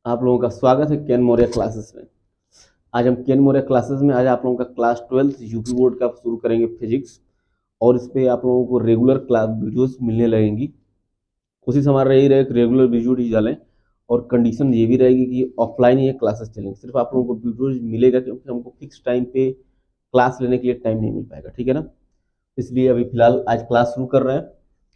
आप लोगों का स्वागत है केन मौर्य क्लासेस में। आज हम केन मौर्य क्लासेस में आज आप लोगों का क्लास 12 यूपी बोर्ड का शुरू करेंगे फिजिक्स। और इस पे आप लोगों को रेगुलर क्लास वीडियोस मिलने लगेंगी। कोशिश हमारा यही रहे कि रेगुलर वीडियो ही डालें, और कंडीशन ये भी रहेगी कि ऑफलाइन ही क्लासेस चलेंगे। सिर्फ आप लोगों को वीडियोज मिलेगा क्योंकि हमको फिक्स टाइम पे क्लास लेने के लिए टाइम नहीं मिल पाएगा, ठीक है ना। इसलिए अभी फिलहाल आज क्लास शुरू कर रहे हैं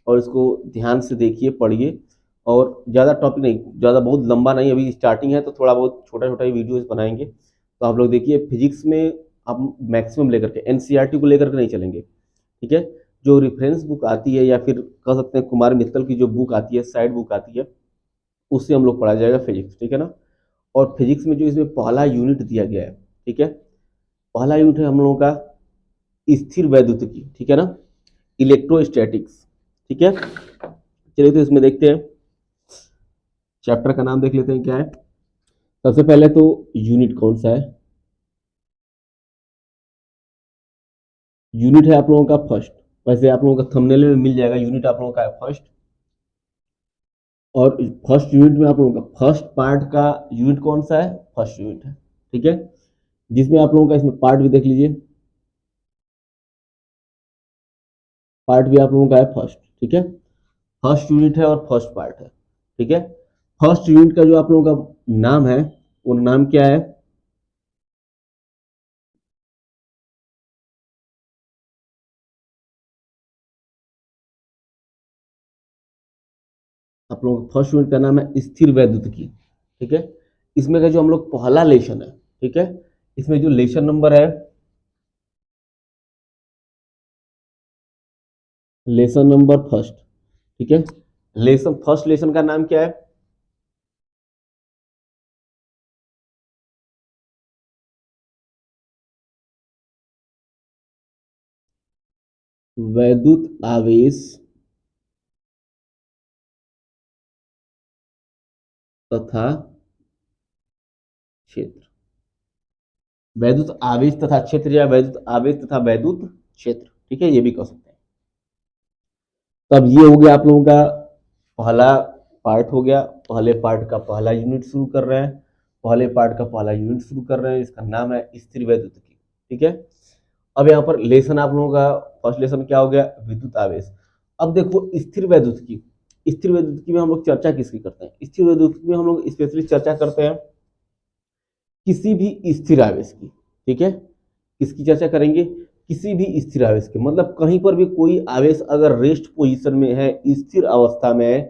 और इसको ध्यान से देखिए, पढ़िए। और ज़्यादा टॉपिक नहीं, ज़्यादा बहुत लंबा नहीं, अभी स्टार्टिंग है तो थोड़ा बहुत छोटा छोटा ही वीडियोस बनाएंगे। तो आप लोग देखिए, फिजिक्स में आप मैक्सिमम लेकर के एनसीईआरटी को लेकर के नहीं चलेंगे, ठीक है। जो रेफरेंस बुक आती है या फिर कह सकते हैं कुमार मित्तल की जो बुक आती है, साइड बुक आती है, उससे हम लोग पढ़ा जाएगा फिजिक्स, ठीक है ना। और फिजिक्स में जो इसमें पहला यूनिट दिया गया है, ठीक है, पहला यूनिट है हम लोगों का स्थिर वैद्युतिकी, ठीक है ना, इलेक्ट्रोस्टैटिक्स, ठीक है। चलिए तो इसमें देखते हैं, चैप्टर का नाम देख लेते हैं क्या है। सबसे पहले तो यूनिट कौन सा है। यूनिट है आप लोगों का फर्स्ट। वैसे आप लोगों का थंबनेल में मिल जाएगा, यूनिट आप लोगों का है फर्स्ट। और फर्स्ट यूनिट में आप लोगों का फर्स्ट पार्ट का यूनिट कौन सा है, फर्स्ट यूनिट है, ठीक है। जिसमें आप लोगों का इसमें पार्ट भी देख लीजिए, पार्ट भी आप लोगों का है फर्स्ट, ठीक है। फर्स्ट यूनिट है और फर्स्ट पार्ट है, ठीक है। फर्स्ट यूनिट का जो आप लोगों का नाम है, वो नाम क्या है, आप लोगों का फर्स्ट यूनिट का नाम है स्थिर वैद्युतिकी, ठीक है। इसमें का जो हम लोग पहला लेसन है, ठीक है, इसमें जो लेसन नंबर है, लेसन नंबर फर्स्ट, ठीक है। लेसन फर्स्ट लेसन का नाम क्या है, वैद्युत आवेश तथा क्षेत्र। वैद्युत आवेश तथा क्षेत्र या वैद्युत आवेश तथा वैद्युत क्षेत्र, ठीक है, ये भी कह सकते हैं। तब ये हो गया आप लोगों का पहला पार्ट हो गया। पहले पार्ट का पहला यूनिट शुरू कर रहे हैं, पहले पार्ट का पहला यूनिट शुरू कर रहे हैं, इसका नाम है स्थिर वैद्युतिकी, ठीक है। अब यहाँ पर लेसन आप लोगों का फर्स्ट लेसन क्या हो गया, विद्युत आवेश। अब देखो स्थिर वैद्युतिकी, स्थिर वैद्युतिकी में हम लोग चर्चा किसकी करते हैं, स्थिर वैद्युतिकी में हम लोग स्पेशली चर्चा करते हैं किसी भी स्थिर आवेश की, ठीक है। किसकी चर्चा करेंगे, किसी भी स्थिर आवेश के, मतलब कहीं पर भी कोई आवेश अगर रेस्ट पोजीशन में है, स्थिर अवस्था में है,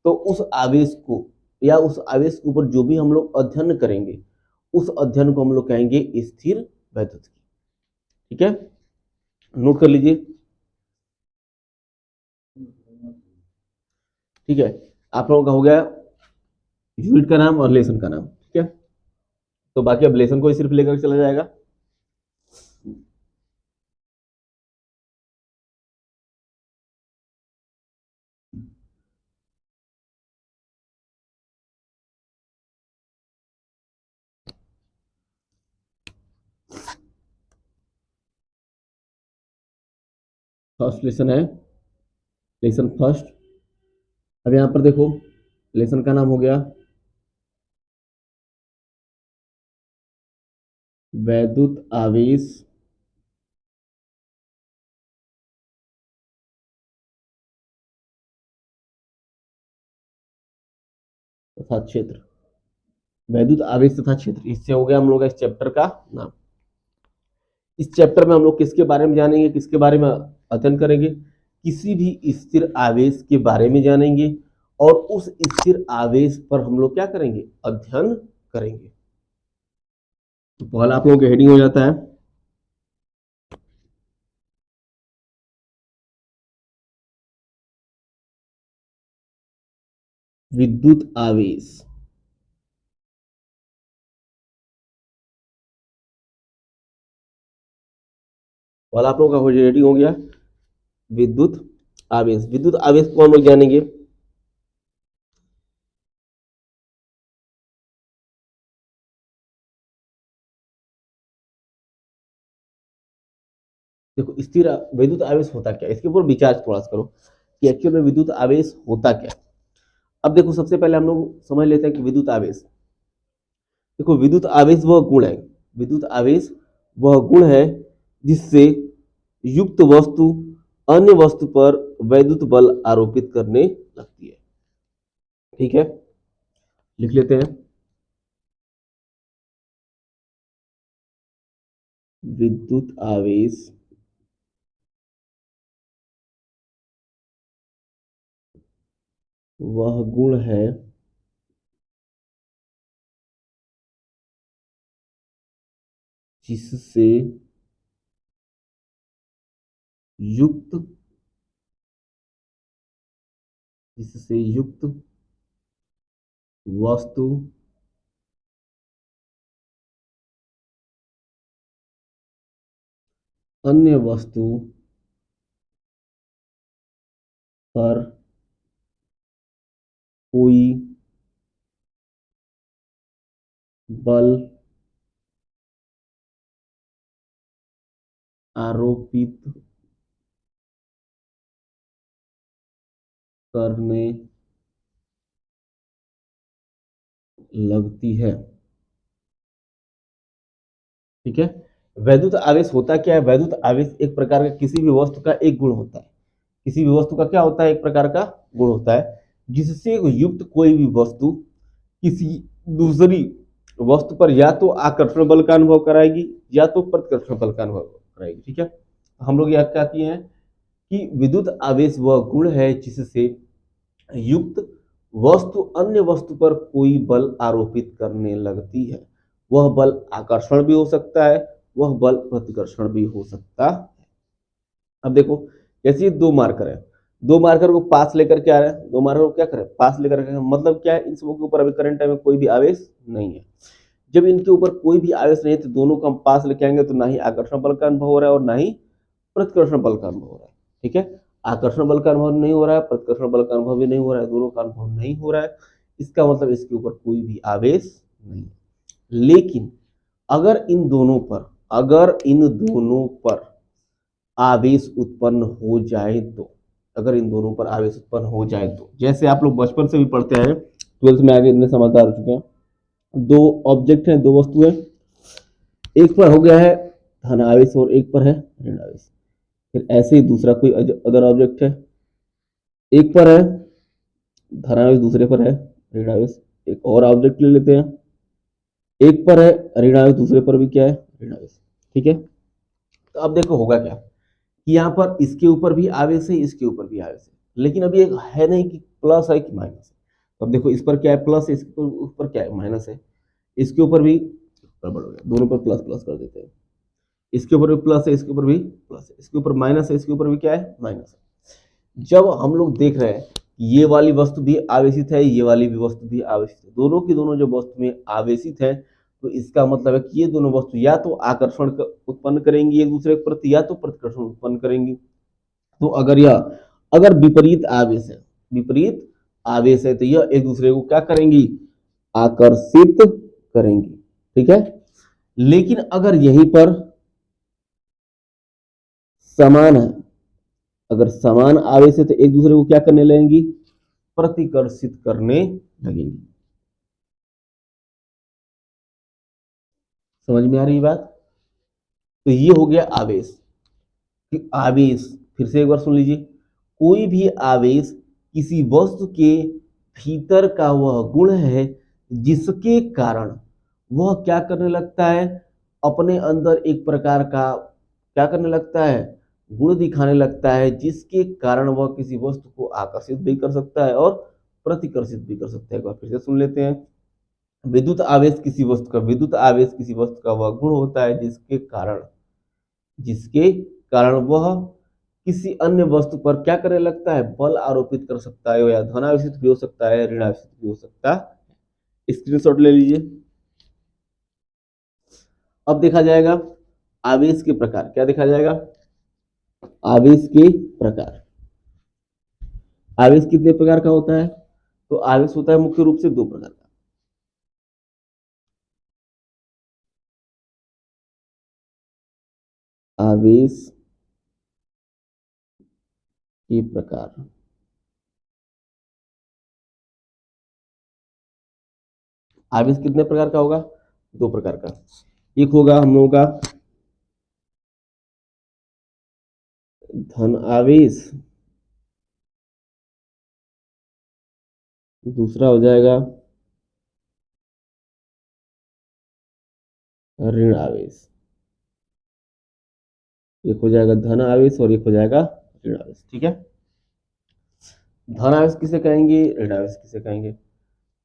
तो उस आवेश को या उस आवेश के ऊपर जो भी हम लोग अध्ययन करेंगे, उस अध्ययन को हम लोग कहेंगे स्थिर वैद्युतिकी, ठीक है। नोट कर लीजिए, ठीक है। आप लोगों का हो गया यूनिट का नाम और लेसन का नाम, ठीक है। तो बाकी अब लेसन को ही सिर्फ लेकर चला जाएगा। फर्स्ट लेसन है, लेसन फर्स्ट। अब यहां पर देखो, लेसन का नाम हो गया वैद्युत आवेश तथा क्षेत्र। वैद्युत आवेश तथा क्षेत्र, इससे हो गया हम लोग का इस चैप्टर का नाम। इस चैप्टर में हम लोग किसके बारे में जानेंगे, किसके बारे में अध्ययन करेंगे, किसी भी स्थिर आवेश के बारे में जानेंगे, और उस स्थिर आवेश पर हम लोग क्या करेंगे, अध्ययन करेंगे। तो पहला आप लोगों का हेडिंग हो जाता है विद्युत आवेश। पहला आप लोगों का हेडिंग हो गया विद्युत आवेश। विद्युत आवेश को हम लोग जानेंगे, देखो स्थिर विद्युत आवेश होता क्या है, इसके ऊपर विचार थोड़ा सा करो कि एक्चुअल में विद्युत आवेश होता क्या है। अब देखो सबसे पहले हम लोग समझ लेते हैं कि विद्युत आवेश, देखो विद्युत आवेश वह गुण है, विद्युत आवेश वह गुण है जिससे युक्त वस्तु अन्य वस्तु पर वैद्युत बल आरोपित करने लगती है। ठीक है, लिख लेते हैं। विद्युत आवेश वह गुण है जिससे युक्त वस्तु अन्य वस्तु पर कोई बल आरोपित करने लगती है। ठीक है, वैद्युत आवेश होता क्या है? वैद्युत आवेश एक प्रकार का किसी भी वस्तु का एक गुण होता है। किसी भी वस्तु का क्या होता है? एक प्रकार का गुण होता है जिससे युक्त कोई भी वस्तु किसी दूसरी वस्तु पर या तो आकर्षण बल का अनुभव कराएगी या तो प्रतिकर्षण बल का अनुभव कराएगी। ठीक है, हम लोग यहाँ क्या किए हैं कि विद्युत आवेश वह गुण है जिससे युक्त वस्तु अन्य वस्तु पर कोई बल आरोपित करने लगती है। वह बल आकर्षण भी हो सकता है, वह बल प्रतिकर्षण भी हो सकता है। अब देखो, जैसे ये दो मार्कर है, दो मार्कर को पास लेकर के आ रहे हैं, दो मार्कर को क्या करें? पास लेकर के, मतलब क्या है? इन सबों के ऊपर अभी करंट टाइम में कोई भी आवेश नहीं है। जब इनके ऊपर कोई भी आवेश नहीं है तो दोनों को हम पास लेके आएंगे तो ना ही आकर्षण बल का अनुभव हो रहा है और ना ही प्रतिकर्षण बल का अनुभव हो रहा है। ठीक है, आकर्षण बल का अनुभव नहीं हो रहा है, प्रतिकर्षण बल का अनुभव भी नहीं हो रहा है, दोनों का अनुभव नहीं हो रहा है। इसका मतलब इसके ऊपर कोई भी आवेश नहीं है। लेकिन अगर इन दोनों पर आवेश उत्पन्न हो जाए तो, अगर इन दोनों पर आवेश उत्पन्न हो जाए तो, जैसे आप लोग बचपन से भी पढ़ते हैं, 12th में आगे इतने समझदार हो चुके हैं, दो ऑब्जेक्ट हैं, दो वस्तु है, एक पर हो गया है धन आवेश और एक पर है ऋण आवेश। फिर ऐसे ही दूसरा कोई अदर ऑब्जेक्ट है, एक पर है धन आवेश, दूसरे पर है ऋण आवेश। एक और ऑब्जेक्ट ले लेते हैं, एक पर है ऋण आवेश, दूसरे पर भी क्या है? ऋण आवेश। ठीक है, तो अब देखो होगा क्या कि यहाँ पर इसके ऊपर भी आवेश है, इसके ऊपर भी आवेश है, लेकिन अभी एक है नहीं कि प्लस है कि माइनस है। तो अब देखो, इस पर क्या है? प्लस है, इसके ऊपर क्या है? माइनस है। इसके ऊपर भी गड़बड़ हो गया, दोनों पर प्लस प्लस कर देते हैं। इसके ऊपर भी प्लस है, इसके ऊपर भी प्लस है, इसके ऊपर माइनस है, इसके ऊपर भी क्या है? माइनस है। जब हम लोग देख रहे हैं ये वाली वस्तु भी आवेशित है, ये वाली भी वस्तु भी आवेशित है, दोनों की दोनों जो वस्तु में आवेशित है, तो इसका मतलब है कि ये दोनों वस्तु या तो आकर्षण उत्पन्न करेंगी एक दूसरे के प्रति या तो प्रतिकर्षण उत्पन्न करेंगी। तो अगर विपरीत आवेश है तो यह एक दूसरे को क्या करेंगी? आकर्षित करेंगी। ठीक है, लेकिन अगर यहीं पर समान है, अगर समान आवेश है तो एक दूसरे को क्या करने लगेंगी? प्रतिकर्षित करने लगेंगी। समझ में आ रही बात? तो ये हो गया आवेश। कि आवेश, फिर से एक बार सुन लीजिए, कोई भी आवेश किसी वस्तु के भीतर का वह गुण है जिसके कारण वह क्या करने लगता है? अपने अंदर एक प्रकार का क्या करने लगता है? गुण दिखाने लगता है, जिसके कारण वह किसी वस्तु को आकर्षित भी कर सकता है और प्रतिकर्षित भी कर सकता है। एक बार फिर से सुन लेते हैं। विद्युत आवेश किसी वस्तु का वह गुण होता है जिसके कारण वह किसी अन्य वस्तु पर क्या करने लगता है? बल आरोपित कर सकता है, या धनावेशित भी हो सकता है, ऋणावेशित भी हो सकता है। स्क्रीनशॉट ले लीजिए। अब देखा जाएगा आवेश के प्रकार। क्या देखा जाएगा? आवेश के प्रकार। आवेश कितने प्रकार का होता है? तो आवेश होता है मुख्य रूप से दो प्रकार का। आवेश के प्रकार। आवेश कितने प्रकार का होगा? दो प्रकार का, एक होगा हम लोगों का धन आवेश, दूसरा हो जाएगा ऋण आवेश। एक हो जाएगा धन आवेश और एक हो जाएगा ऋण आवेश। ठीक है, धन आवेश किसे कहेंगे, ऋण आवेश किसे कहेंगे।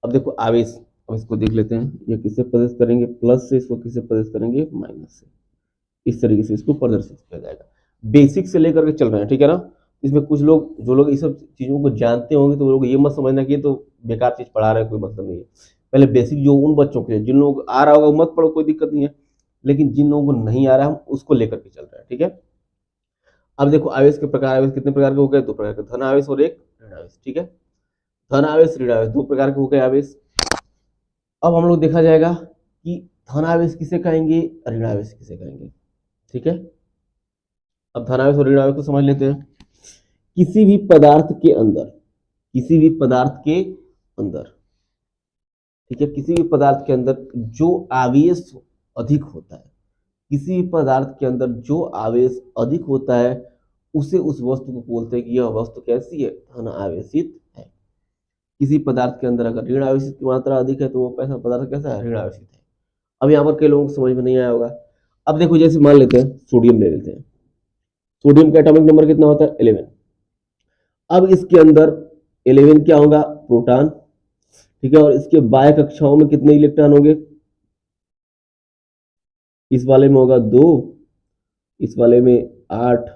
अब देखो आवेश, अब इसको देख लेते हैं, ये किसे प्रदर्शित करेंगे, प्लस से, इसको किसे प्रदर्शित करेंगे, माइनस से। इस तरीके से इसको प्रदर्शित किया जाएगा, बेसिक से लेकर के चल रहे हैं। ठीक है ना, इसमें कुछ लोग, जो लोग इस सब चीजों को जानते होंगे, तो वो लोग ये मत समझना कि ये तो बेकार चीज पढ़ा रहे हैं, कोई मतलब नहीं है। पहले बेसिक जो उन बच्चों के, जिन लोगों को आ रहा होगा मत पढ़ो, कोई दिक्कत नहीं है, लेकिन जिन लोगों को नहीं आ रहा है हम उसको लेकर के चल रहे हैं। ठीक है, अब देखो आवेश के प्रकार, आवेश कितने प्रकार के हो गए, दो प्रकार के, धन आवेश और एक ऋण आवेश। ठीक है, धन आवेश ऋण आवेश दो प्रकार के हो गए आवेश। अब हम लोग देखा जाएगा कि धन आवेश किसे कहेंगे, ऋण आवेश किसे कहेंगे। ठीक है, अब धन आवेश और ऋण आवेश को समझ लेते हैं। किसी भी पदार्थ के अंदर, किसी भी पदार्थ के अंदर, ठीक है, किसी भी पदार्थ के अंदर जो आवेश अधिक होता है, किसी भी पदार्थ के अंदर जो आवेश अधिक होता है, उसे उस वस्तु को बोलते हैं कि यह वस्तु कैसी है, धन आवेशित है। किसी पदार्थ के अंदर अगर ऋण आवेशित की मात्रा अधिक है तो वो पैसा पदार्थ कैसा है, ऋण आवेशित है। अब यहाँ पर कई लोगों को समझ में नहीं आया होगा। अब देखो, जैसे मान लेते हैं सोडियम ले लेते हैं, सोडियम का एटॉमिक नंबर कितना होता है, 11। अब इसके अंदर 11 क्या होगा, प्रोटॉन। ठीक है, और इसके बाह्य कक्षाओं में कितने इलेक्ट्रॉन होंगे, इस वाले में होगा 2, इस वाले में 8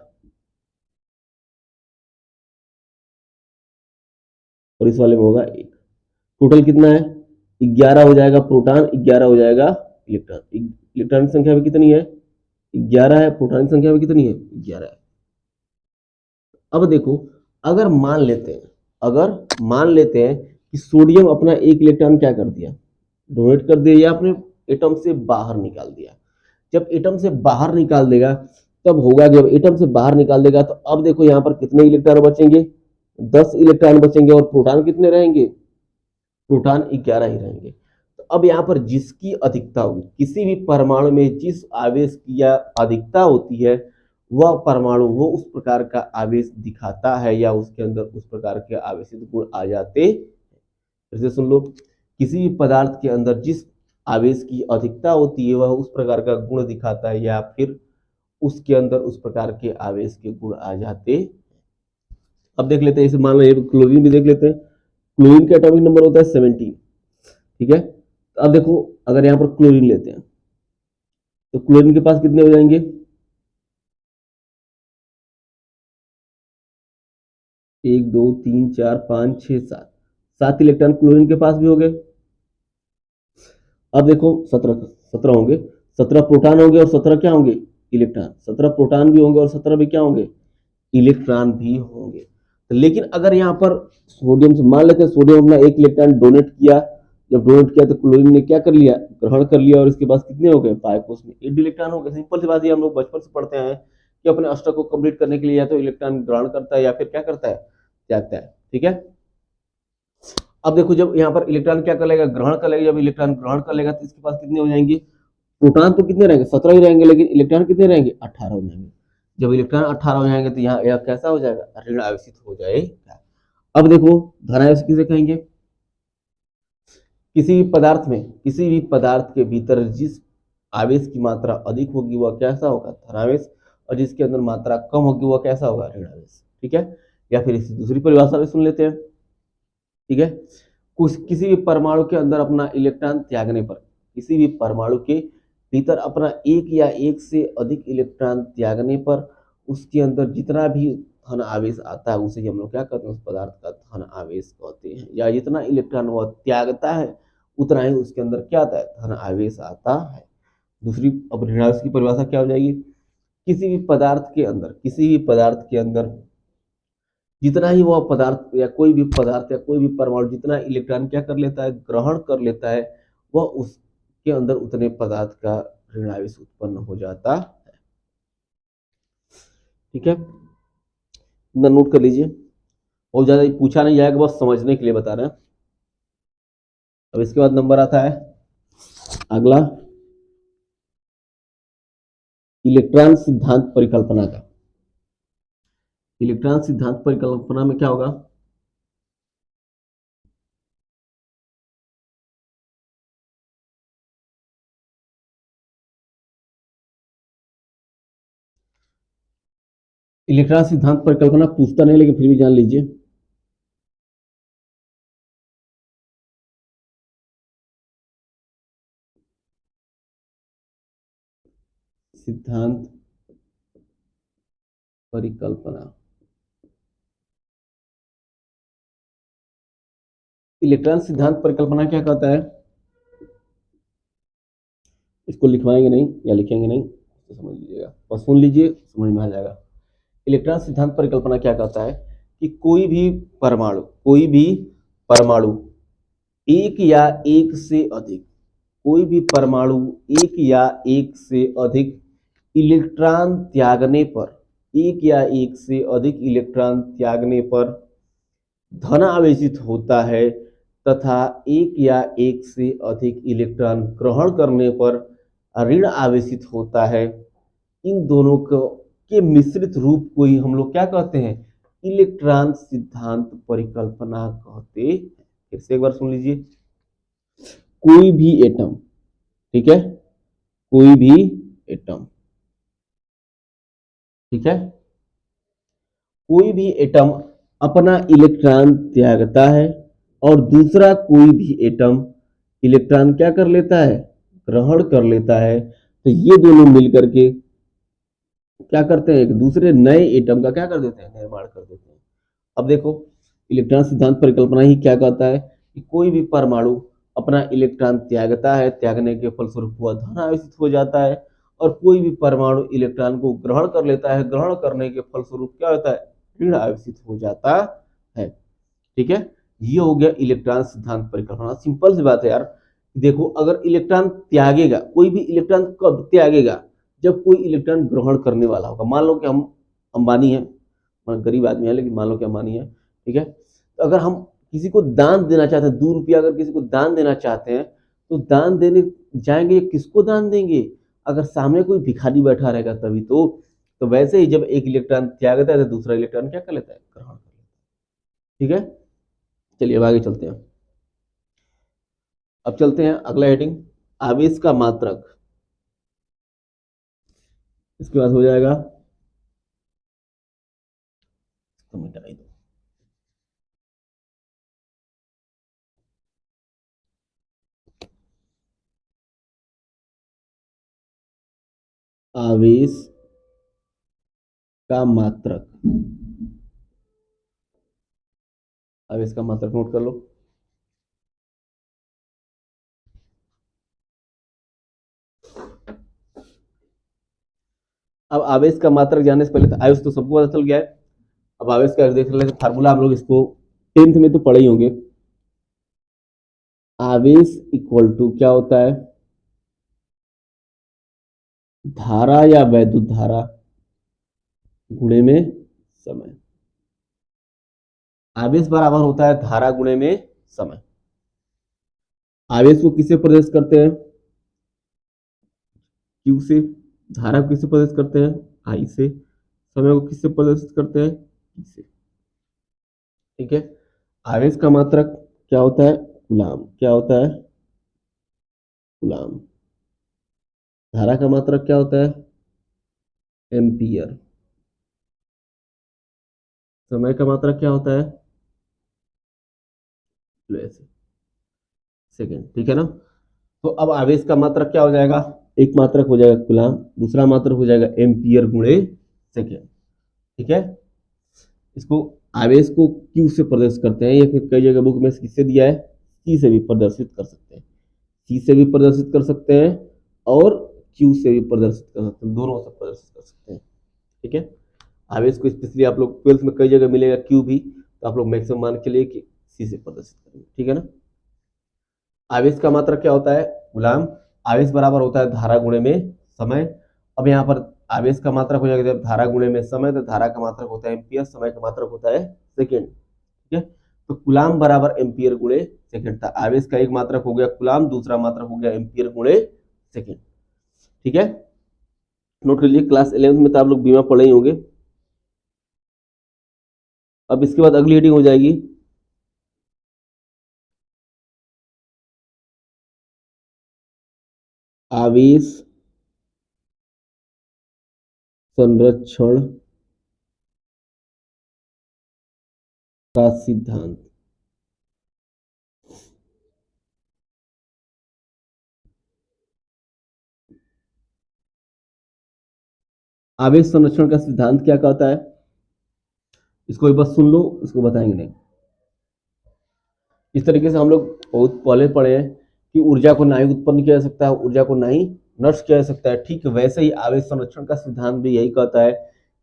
और इस वाले में होगा 1। टोटल कितना है, 11 हो जाएगा प्रोटॉन, 11 हो जाएगा इलेक्ट्रॉन। इलेक्ट्रॉन की संख्या भी कितनी है, 11 है, प्रोटॉन की संख्या भी कितनी है, 11 है। अब देखो, अगर मान लेते हैं, अगर मान लेते हैं कि सोडियम अपना एक इलेक्ट्रॉन क्या कर दिया, डोनेट कर दिया, या अपने एटम से बाहर निकाल दिया। जब एटम से बाहर निकाल देगा तब होगा, जब एटम से बाहर निकाल देगा तो अब देखो यहाँ पर कितने इलेक्ट्रॉन बचेंगे, 10 इलेक्ट्रॉन बचेंगे, और प्रोटॉन कितने रहेंगे, प्रोटॉन 11 ही रहेंगे। तो अब यहाँ पर जिसकी अधिकता होगी, किसी भी परमाणु में जिस आवेश की अधिकता होती है, वह परमाणु वो उस प्रकार का आवेश दिखाता है, या उसके अंदर उस प्रकार के आवेशित गुण आ जाते हैं। फिर से सुन लो, किसी भी पदार्थ के अंदर जिस आवेश की अधिकता होती है, वह उस प्रकार का गुण दिखाता है, या फिर उसके अंदर उस प्रकार के आवेश के गुण आ जाते। अब देख लेते हैं, इसे मान लो क्लोरीन भी देख लेते हैं। क्लोरीन का एटॉमिक नंबर होता है 17। ठीक है, तो अब देखो, अगर यहाँ पर क्लोरीन लेते हैं तो क्लोरीन के पास कितने हो जाएंगे, 1 2 3 4 5 6 7, 7 इलेक्ट्रॉन क्लोरीन के पास भी हो गए। अब देखो 17 होंगे, 17 प्रोटॉन होंगे और 17 क्या होंगे, इलेक्ट्रॉन। 17 प्रोटॉन भी होंगे और 17 भी क्या होंगे, इलेक्ट्रॉन भी होंगे। तो लेकिन अगर यहाँ पर सोडियम से मान लेते हैं, सोडियम अपना एक इलेक्ट्रॉन डोनेट किया, जब डोनेट किया तो क्लोरीन ने क्या कर लिया, ग्रहण कर लिया, और इसके पास कितने हो गए, बायकोस में 8 इलेक्ट्रॉन हो गए। सिंपल सी बात है, हम लोग बचपन से पढ़ते हैं कि अपने अष्टक को कंप्लीट करने के लिए या तो इलेक्ट्रॉन ग्रहण करता है या फिर क्या करता है, त्यागता है। ठीक है, अब देखो, जब यहाँ पर इलेक्ट्रॉन क्या कर लेगा, ग्रहण कर लेगा, जब इलेक्ट्रॉन ग्रहण कर लेगा तो इसके पास कितने हो जाएंगे, प्रोटॉन तो कितने रहेंगे, 17 ही रहेंगे, लेकिन इलेक्ट्रॉन कितने रहेंगे, 18 हो जाएंगे। जब इलेक्ट्रॉन 18 हो जाएंगे तो यहाँ यह कैसा हो जाएगा, ऋण आवेशित हो जाएगा। अब देखो, धन आवेश किसे कहेंगे, किसी भी पदार्थ में, किसी भी पदार्थ के भीतर जिस आवेश की मात्रा अधिक होगी वह कैसा होगा, धनावेश, और जिसके अंदर मात्रा कम होगी वह कैसा होगा, ऋण आवेश। ठीक है, या फिर इसी दूसरी परिभाषा में सुन लेते हैं। ठीक है, कुछ किसी भी परमाणु के अंदर अपना इलेक्ट्रॉन त्यागने पर, किसी भी परमाणु के भीतर अपना एक या एक से अधिक इलेक्ट्रॉन त्यागने पर उसके अंदर जितना भी धन आवेश आता है उसे हम लोग क्या कहते हैं, उस पदार्थ का धन आवेश कहते हैं। या जितना इलेक्ट्रॉन वह त्यागता है उतना ही उसके अंदर क्या आता है, धन आवेश आता है। दूसरी, अब ऋण आवेश की परिभाषा क्या हो जाएगी, किसी भी पदार्थ के अंदर, किसी भी पदार्थ के अंदर जितना ही वह पदार्थ या कोई भी पदार्थ या कोई भी परमाणु जितना इलेक्ट्रॉन क्या कर लेता है, ग्रहण कर लेता है, वह उसके अंदर उतने पदार्थ का ऋण आवेश उत्पन्न हो जाता है। ठीक है, नोट कर लीजिए, बहुत ज्यादा पूछा नहीं जाएगा, बस समझने के लिए बता रहे हैं। अब इसके बाद नंबर आता है अगला इलेक्ट्रॉन सिद्धांत परिकल्पना का। इलेक्ट्रॉन सिद्धांत परिकल्पना में क्या होगा? इलेक्ट्रॉन सिद्धांत परिकल्पना पूछता नहीं, लेकिन फिर भी जान लीजिए। सिद्धांत परिकल्पना, इलेक्ट्रॉन सिद्धांत परिकल्पना क्या कहता है? इसको लिखवाएंगे नहीं या लिखेंगे नहीं तो समझ लीजिएगा, बस सुन लीजिए, समझ में आ जाएगा। इलेक्ट्रॉन सिद्धांत परिकल्पना क्या कहता है कि कोई भी परमाणु एक या एक से अधिक, कोई भी परमाणु एक या एक से अधिक इलेक्ट्रॉन त्यागने पर, एक या एक से अधिक इलेक्ट्रॉन त्यागने पर धनावेशित होता है तथा एक या एक से अधिक इलेक्ट्रॉन ग्रहण करने पर ऋण आवेशित होता है। इन दोनों के मिश्रित रूप को ही हम लोग क्या कहते हैं? इलेक्ट्रॉन सिद्धांत परिकल्पना कहते हैं। फिर से एक बार सुन लीजिए। कोई भी एटम, ठीक है, कोई भी एटम, ठीक है, कोई भी एटम अपना इलेक्ट्रॉन त्यागता है और दूसरा कोई भी एटम इलेक्ट्रॉन क्या कर लेता है? ग्रहण कर लेता है। तो ये दोनों मिलकर के क्या करते हैं? एक दूसरे नए एटम का क्या कर देते हैं? निर्माण कर देते हैं। अब देखो, इलेक्ट्रॉन सिद्धांत परिकल्पना ही क्या कहता है कि कोई भी परमाणु अपना इलेक्ट्रॉन त्यागता है, त्यागने के फलस्वरूप वह धनावेशित हो जाता है, और कोई भी परमाणु इलेक्ट्रॉन को ग्रहण कर लेता है, ग्रहण करने के फलस्वरूप क्या होता है? ऋण आवेशित हो जाता है। ठीक है, ये हो गया इलेक्ट्रॉन सिद्धांत परिकल्पना। सिंपल सी बात है यार। देखो, अगर इलेक्ट्रॉन त्यागेगा, कोई भी इलेक्ट्रॉन कब त्यागेगा? जब कोई इलेक्ट्रॉन ग्रहण करने वाला होगा। मान लो कि हम अंबानी है, गरीब आदमी है, लेकिन मान लो कि अंबानी है, ठीक है, तो अगर हम किसी को दान देना चाहते हैं, 2 रुपया अगर किसी को दान देना चाहते हैं, तो दान देने जाएंगे, किसको दान देंगे? अगर सामने कोई भिखारी बैठा रहेगा तभी तो वैसे ही जब एक इलेक्ट्रॉन त्यागता है तो दूसरा इलेक्ट्रॉन क्या कर लेता है? ग्रहण कर लेता है। ठीक है, चलिए अब आगे चलते हैं। अब चलते हैं अगला हेडिंग, आवेश का मात्रक। इसके बाद हो जाएगा, तो मिटा ही दो, आवेश का मात्रक। आवेश का मात्रक नोट कर लो। अब आवेश का मात्रक जानने से पहले तो आवेश तो सबको पता चल गया है। अब आवेश का देख लेते, फार्मूला हम लोग इसको 10th में तो पढ़े ही होंगे। आवेश इक्वल टू क्या होता है? धारा या वैद्युत धारा गुणे में समय। आवेश बराबर होता है धारा गुणे में समय। आवेश को किससे प्रदर्शित करते हैं? Q से। धारा को किससे प्रदर्शित करते हैं? I से। समय को किससे प्रदर्शित करते हैं? E से। ठीक है, आवेश का मात्रक क्या होता है? कूलाम। क्या होता है? कूलाम। धारा का मात्रक क्या होता है? एम्पियर। समय का मात्रक क्या होता है? सेकेंड। ठीक है ना? तो अब आवेश का मात्रक क्या हो जाएगा? एक मात्रक हो जाएगा कूलाम, दूसरा मात्रक हो जाएगा एम्पियर गुणे सेकेंड। ठीक है, इसको आवेश को Q से प्रदर्शित करते हैं, या फिर कई जगह बुक में किससे दिया है? C से भी प्रदर्शित कर सकते हैं। C से भी प्रदर्शित कर सकते हैं और Q से भी प्रदर्शित कर सकते हैं, दोनों से प्रदर्शित कर सकते हैं। ठीक है, आवेश को स्पेशली आप लोग 12th में कई जगह मिलेगा Q भी, तो आप लोग मैक्सिमम मान के लिए कि C से प्रदर्शित करेंगे। ठीक है ना? आवेश का मात्रक क्या होता है? कूलाम। आवेश बराबर होता है धारा गुणे में समय। अब यहाँ पर आवेश का मात्रक हो जाएगा जब धारा गुणे में समय, तो धारा का मात्रक होता है एम्पियर, समय का मात्रक होता है सेकेंड। ठीक है, तो कूलाम बराबर एम्पियर गुणे सेकंड था। आवेश का एक मात्रक हो गया कूलाम, दूसरा मात्रक हो गया एम्पियर गुणे सेकंड। ठीक है, नोट कर लीजिए। क्लास 11th में तो आप लोग बीमा पढ़े ही होंगे। अब इसके बाद अगली हेडिंग हो जाएगी आवेश संरक्षण का सिद्धांत। आवेश संरक्षण का सिद्धांत क्या कहता है, इसको एक बार सुन लो, इसको बताएंगे नहीं। इस तरीके से हम लोग बहुत पहले पढ़े हैं कि ऊर्जा को ना ही उत्पन्न किया जा सकता है, ऊर्जा को ना ही नष्ट किया जा सकता है। ठीक वैसे ही आवेश संरक्षण का सिद्धांत भी यही कहता है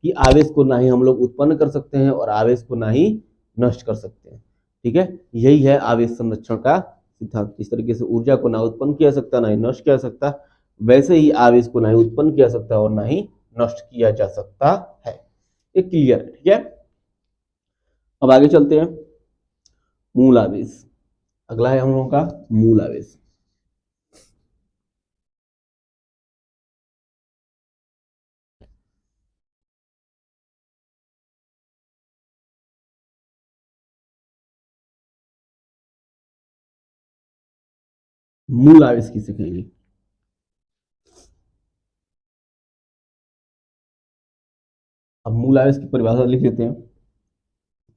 कि आवेश को ना ही हम लोग उत्पन्न कर सकते हैं और आवेश को ना ही नष्ट कर सकते हैं। ठीक है, यही है आवेश संरक्षण का सिद्धांत। इस तरीके से ऊर्जा को ना उत्पन्न किया जा सकता, ना ही नष्ट किया जा सकता, वैसे ही आवेश को ना ही उत्पन्न किया जा सकता और ना ही नष्ट किया जा सकता है। ये क्लियर है। ठीक है, अब आगे चलते हैं। मूल आवेश अगला है हम लोगों का मूल आवेश। मूल आवेश किसे कहेंगे, अब मूल आवेश की परिभाषा लिख लेते हैं।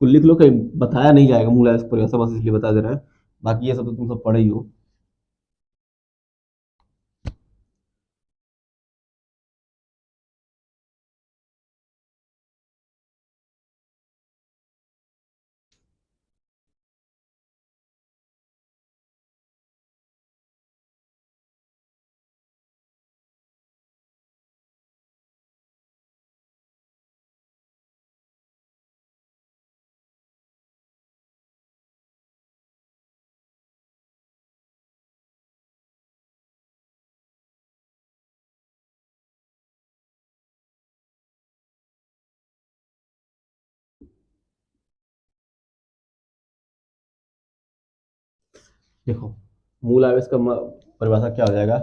तो लिख लो, कहीं बताया नहीं जाएगा मूल आवेश की परिभाषा, बस इसलिए बता दे रहा है, बाकी ये सब तो तुम सब पढ़े ही हो। देखो, मूल आवेश का परिभाषा क्या हो जाएगा,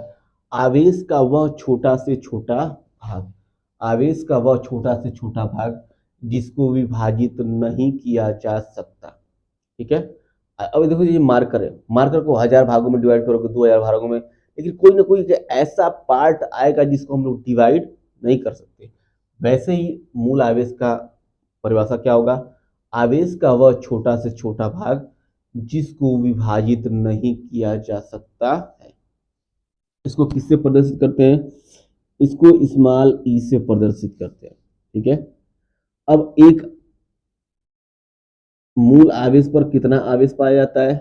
आवेश का वह छोटा से छोटा भाग, आवेश का वह छोटा से छोटा भाग जिसको विभाजित नहीं किया जा सकता। ठीक है, अब देखो ये मार्कर है, मार्कर को 1000 भागों में डिवाइड करोगे, 2000 भागों में, लेकिन कोई ना कोई ऐसा पार्ट आएगा जिसको हम लोग डिवाइड नहीं कर सकते। वैसे ही मूल आवेश का परिभाषा क्या होगा, आवेश का वह छोटा से छोटा भाग जिसको विभाजित नहीं किया जा सकता है। इसको किससे प्रदर्शित करते हैं, इसको स्मॉल ई से प्रदर्शित करते हैं। ठीक है, अब एक मूल आवेश पर कितना आवेश पाया जाता है,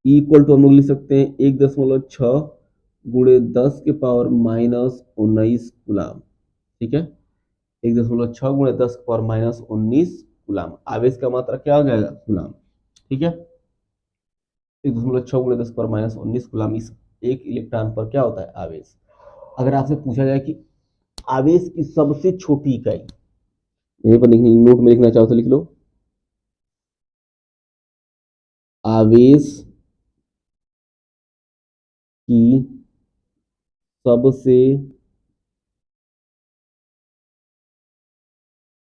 इक्वल टू हम लोग लिख सकते हैं 1.6 गुणे 10 के पावर माइनस 19 गुलाम। ठीक है, 1.6 गुणे 10 के पावर माइनस 19 गुलाम। आवेश का मात्रा क्या हो जाएगा, गुलाम। ठीक है, 1.6 गुणे 10 पर माइनस 19 गुलाम। इस एक इलेक्ट्रॉन पर क्या होता है, आवेश। अगर आपसे पूछा जाए कि आवेश की सबसे छोटी इकाई, यहीं पर नोट में लिखना चाहो तो लिख लो, आवेश की सबसे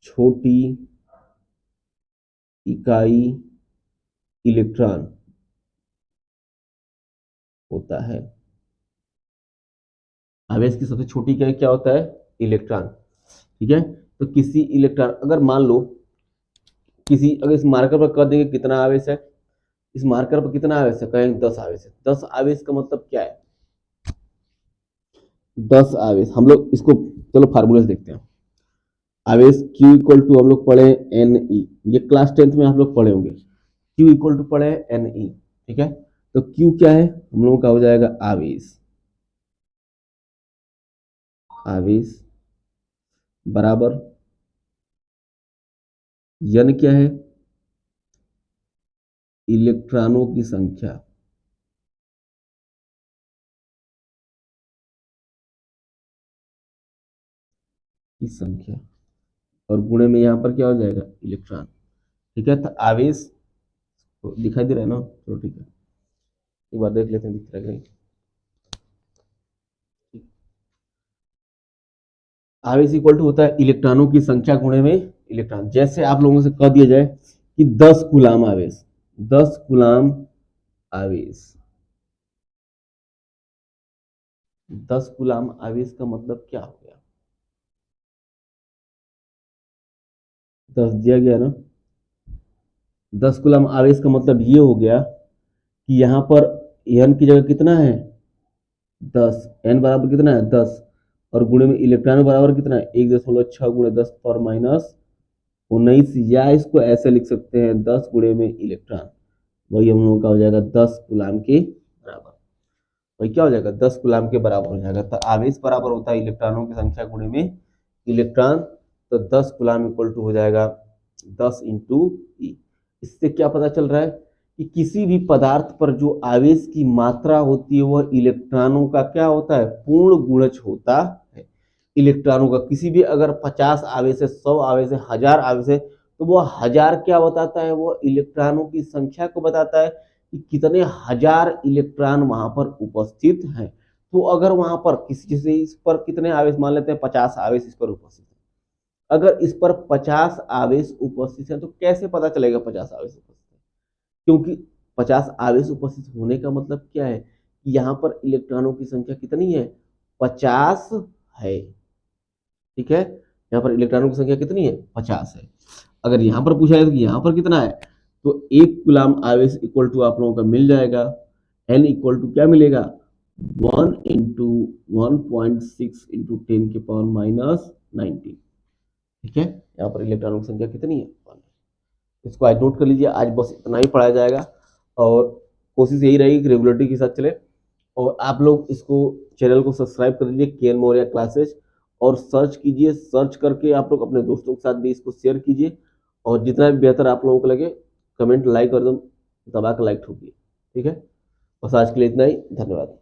छोटी इकाई इलेक्ट्रॉन होता है। आवेश की सबसे छोटी इकाई क्या होता है, इलेक्ट्रॉन। ठीक है, तो किसी इलेक्ट्रॉन, अगर मान लो किसी, अगर इस मार्कर पर कर देंगे कितना आवेश है, इस मार्कर पर कितना आवेश है, कहेंगे 10 आवेश है। 10 आवेश का मतलब क्या है, 10 आवेश, हम लोग इसको चलो फार्मूला से देखते हैं। आवेश Q इक्वल टू हम लोग पढ़े एन ई, ये क्लास 10th में आप लोग पढ़े होंगे। Q इक्वल टू पढ़े एन ई। ठीक है, तो Q क्या है, हम लोगों का हो जाएगा आवेश, आवेश बराबर N क्या है, इलेक्ट्रॉनों की संख्या, की संख्या, और गुणे में यहां पर क्या हो जाएगा, इलेक्ट्रॉन। ठीक है, तो आवेश तो दिखाई दे रहा है ना, चलो ठीक है, एक बार देख लेते हैं दिख रहा है कि नहीं। आवेश इक्वल टू होता है इलेक्ट्रॉनों की संख्या गुणे में इलेक्ट्रॉन। जैसे आप लोगों से कह दिया जाए कि 10 कूलाम आवेश, 10 कूलाम आवेश, 10 कूलाम आवेश का मतलब क्या हो गया, 10 दिया गया ना, 10 कूलाम आवेश का मतलब ये हो गया कि यहाँ पर एन की जगह कितना है 10, एन बराबर कितना है 10, और गुणे में इलेक्ट्रॉन बराबर कितना है 1.6 गुणे 10 पावर माइनस 19, या इसको ऐसे लिख सकते हैं 10 गुणे में इलेक्ट्रॉन, वही हम लोगों का हो जाएगा 10 कूलाम के बराबर। वही क्या हो जाएगा 10 कूलाम के बराबर हो जाएगा। तो आवेश बराबर होता है इलेक्ट्रॉनों की संख्या गुणे में इलेक्ट्रॉन, तो 10 कूलाम इक्वल टू हो जाएगा 10 इंटू ई। इससे क्या पता चल रहा है कि किसी भी पदार्थ पर जो आवेश की मात्रा होती है वह इलेक्ट्रॉनों का क्या होता है, पूर्ण गुणज होता है। इलेक्ट्रॉनों का किसी भी अगर 50 आवेश है, 100 आवेश है, 1000 आवेश है, तो वह 1000 क्या बताता है, वो इलेक्ट्रॉनों की संख्या को बताता है कि कितने हजार इलेक्ट्रॉन वहां पर उपस्थित हैं। तो अगर वहां पर किसी जैसे इस पर कितने आवेश मान लेते हैं 50 आवेश इस पर उपस्थित है, अगर इस पर 50 आवेश उपस्थित है तो कैसे पता चलेगा 50 आवेश उपस्थित है, क्योंकि 50 आवेश उपस्थित होने का मतलब क्या है कि यहाँ पर इलेक्ट्रॉनों की संख्या कितनी है 50 है। ठीक है, यहाँ पर इलेक्ट्रॉनों की संख्या कितनी है 50 है। अगर यहाँ पर पूछा जाए कि यहाँ पर कितना है, तो 1 कूलाम आवेश इक्वल टू आप लोगों का मिल जाएगा n इक्वल टू क्या मिलेगा 1 इंटू 1.6 इंटू 10 के पावर माइनस 19। ठीक है, यहाँ पर इलेक्ट्रॉनों की संख्या कितनी है 1। इसको आज नोट कर लीजिए, आज बस इतना ही पढ़ाया जाएगा और कोशिश यही रहेगी कि रेगुलरिटी के साथ चले। और आप लोग इसको चैनल को सब्सक्राइब कर लीजिए के एन मौर्य क्लासेज, और सर्च कीजिए, सर्च करके आप लोग अपने दोस्तों के साथ भी इसको शेयर कीजिए, और जितना भी बेहतर आप लोगों को लगे कमेंट लाइक कर दो, दबा कर लाइक ठोकिए। ठीक है, बस आज के लिए इतना ही, धन्यवाद।